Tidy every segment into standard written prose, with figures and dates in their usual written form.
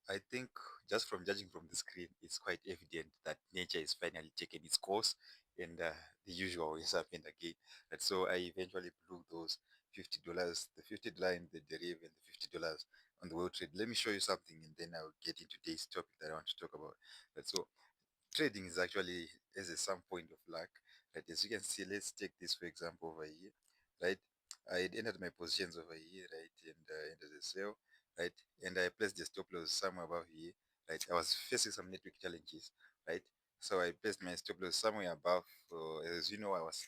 I think just from judging from the screen, it's quite evident that nature is finally taking its course, and the usual has happened again. And so I eventually blew those $50, the $50 in the derivative and the $50 on the world trade. Let me show you something, and then I'll get into today's topic that I want to talk about. And so trading is actually as a some point of luck, right? As you can see, let's take this for example over here, right? I had entered my positions over here, right, and entered the sale, right, and I placed the stop loss somewhere above here, right. I was facing some network challenges, right, so I placed my stop loss somewhere above. As you know, I was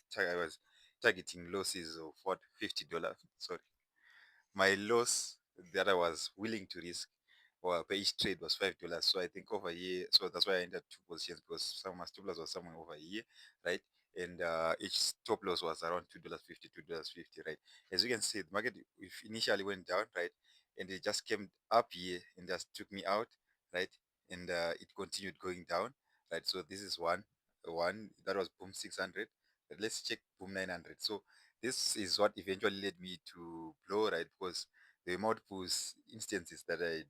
targeting losses of what, $50. Sorry, my loss that I was willing to risk or per each trade was $5. So I think over here, so that's why I entered two positions, because some my stop loss was somewhere over here, right? And each stop loss was around $2.50, $2.50, right? As you can see, the market initially went down, right? And it just came up here and just took me out, right? And it continued going down, right? So this is one that was boom 600. But let's check boom 900. So this is what eventually led me to blow, right? Because there were multiple instances that I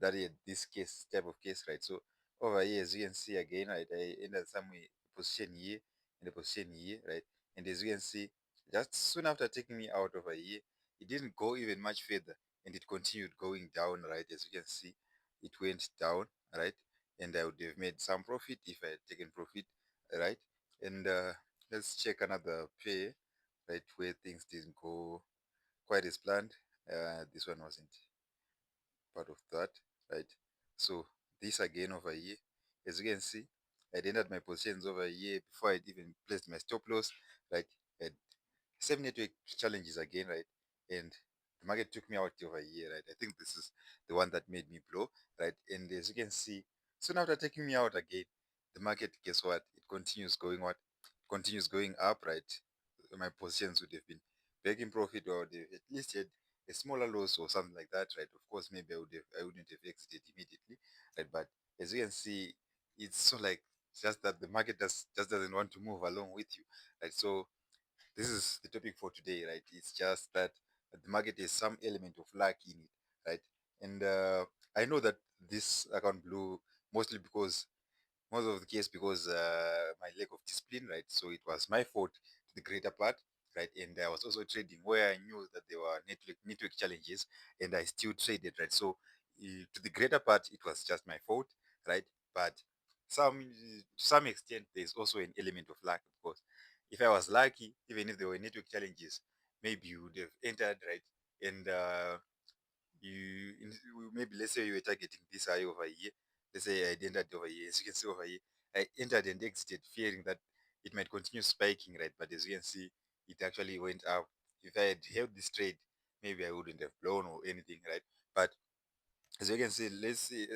had this case type of case, right? So over here, as you can see again, right, I ended somewhere position here and the position here, right? And as you can see, just soon after taking me out over here, it didn't go even much further, and it continued going down, right? As you can see, it went down, right? And I would have made some profit if I had taken profit, right? And let's check another pair, right, where things didn't go quite as planned. This one wasn't part of that, right? So this again over here, as you can see, I'd entered my positions over here before I'd even placed my stop loss, right? Had same network challenges again, right? And the market took me out over here, right? I think this is the one that made me blow, right? And as you can see, soon after taking me out again, the market, guess what? It continues going what? Continues going up, right? My positions would have been making profit, or they at least had a smaller loss or something like that, right? Of course, maybe I wouldn't have exited immediately, right? But as you can see, it's so like just that the market just doesn't want to move along with you, right? So this is the topic for today, right? It's just that the market has some element of luck in it, right? And I know that this account blew mostly because most of the case because my lack of discipline, right? So it was my fault to the greater part, right? And I was also trading where I knew that there were network challenges, and I still traded, right? So to the greater part, it was just my fault, right? But to some extent, there's also an element of luck, because if I was lucky, even if there were network challenges, maybe you would have entered, right? And maybe, let's say you were targeting this high over here. Let's say I entered over here. As you can see over here, I entered and exited fearing that it might continue spiking, right? But as you can see, it actually went up. If I had held this trade, maybe I wouldn't have blown or anything, right? But as you can see, let's see,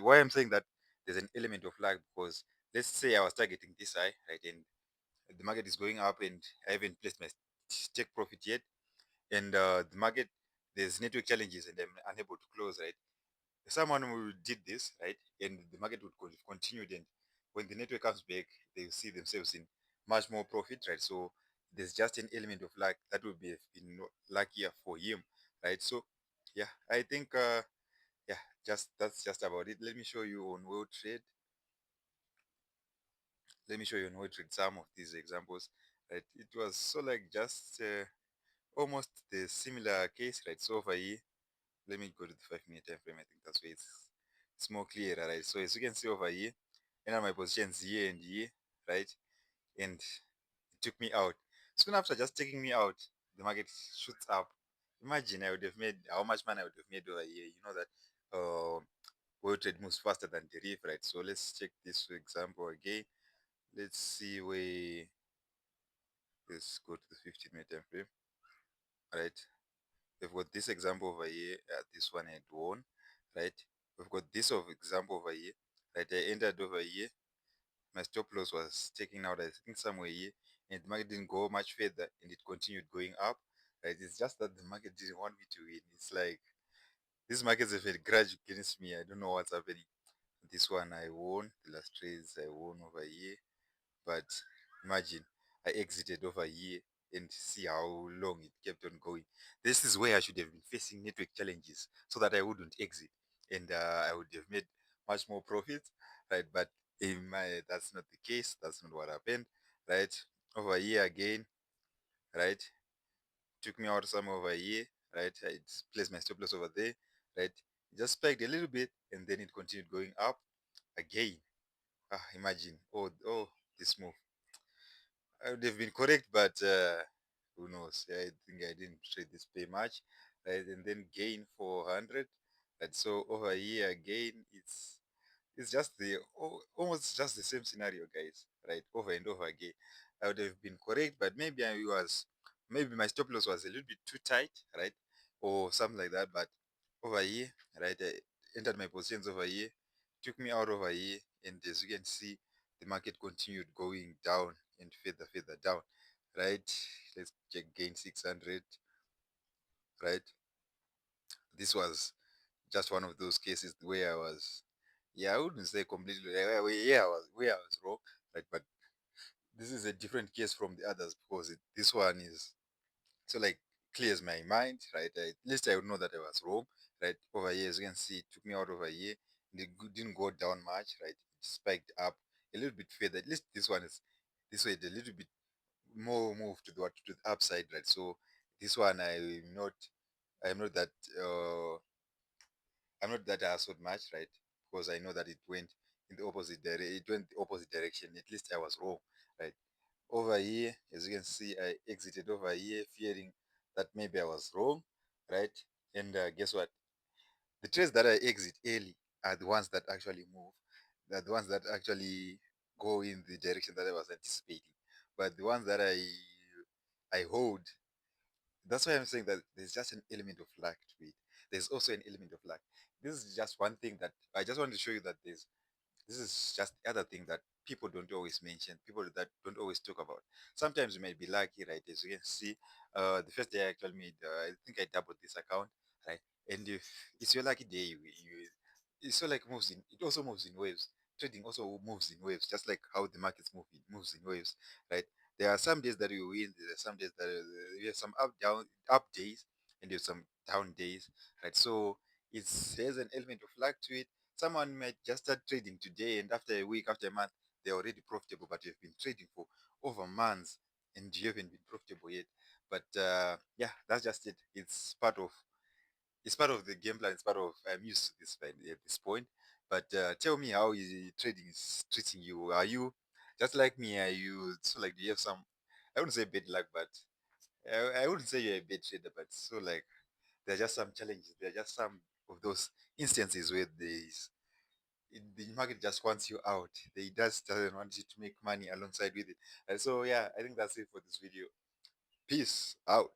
why I'm saying that there's an element of luck, because let's say I was targeting this high, right? And the market is going up and I haven't placed my take profit yet, and the market, there's network challenges and I'm unable to close, right? Someone who did this, right, and the market would continue, and when the network comes back, they will see themselves in much more profit, right? So there's just an element of luck that would be been luckier for him, right? So yeah, I think yeah, just that's just about it. Let me show you on world trade. Let me show you on world trade some of these examples, right? It was so like just almost the similar case, right? So over here, let me go to the 5 minute time frame. I think that's where it's more clearer, right? So as you can see over here, enter my positions here and here, right? And it took me out. Soon after just taking me out, the market shoots up. Imagine I would have made how much money I would have made over here. You know that world trade moves faster than the reef, right? So let's check this for example again. Let's see where, let's go to the 15 minute time frame, right? We've got this example over here. This one had won, right? We've got this of example over here, right? I entered over here. My stop loss was taken out, I think, somewhere here, and the market didn't go much further, and it continued going up, right? It's just that the market didn't want me to win. It's like these markets have a grudge against me. I don't know what's happening. This one I won. The last trades I won over here, but imagine I exited over here and see how long it kept on going. This is where I should have been facing network challenges so that I wouldn't exit. and I would have made much more profit, right? But in my that's not the case. That's not what happened, right? Over here again, right? Took me out some over here, right? I placed my stop loss over there, right? It just spiked a little bit, and then it continued going up again. Imagine, this move. I would have been correct, but who knows? Yeah, I think I didn't trade this pay much, right? And then gain 400. And so over here again, it's just almost just the same scenario, guys, right? Over and over again. I would have been correct, but maybe my stop loss was a little bit too tight, right? Or something like that. But over here, right, I entered my positions over here, took me out over here, and as you can see, the market continued going down and further down, right? Let's check gain 600, right? This was just one of those cases where I was, yeah, I wouldn't say completely, yeah, where I was wrong, right? But this is a different case from the others because this one is so like clears my mind, right? At least I would know that I was wrong, right? Over here, as you can see, it took me out over here. And it didn't go down much, right? It spiked up a little bit further. At least this way, a little bit more move to the upside, right? So this one, I'm not that, uh, I'm not that hassled much, right? Because I know that it went the opposite direction. At least I was wrong, right? Over here, as you can see, I exited over here fearing that maybe I was wrong, right? And guess what? The trades that I exit early are the ones that actually move. They're the ones that actually go in the direction that I was anticipating. But the ones that I hold, that's why I'm saying that there's just an element of luck to it. There's also an element of luck. This is just one thing that I just want to show you that this is just the other thing that people don't always mention, people that don't always talk about. Sometimes you might be lucky, right? As you can see, the first day I actually made, I think I doubled this account, right? And if it's your lucky day, it so like moves in. It also moves in waves. Trading also moves in waves, just like how the markets move. It moves in waves, right? There are some days that you win. There are some days that you have some up days, and there's some down days, right? So there's an element of luck to it. Someone might just start trading today, and after a week, after a month, they're already profitable. But you've been trading for over months, and you haven't been profitable yet. But yeah, that's just it. It's part of the game plan. It's part of I'm used to this at this point. But tell me how trading is treating you. Are you just like me? Are you so like do you have some? I wouldn't say bad luck, but I wouldn't say you're a bad trader. But so like there are just some challenges. There are just some of those instances where the market just wants you out. They just doesn't want you to make money alongside with it. And so yeah, I think that's it for this video. Peace out.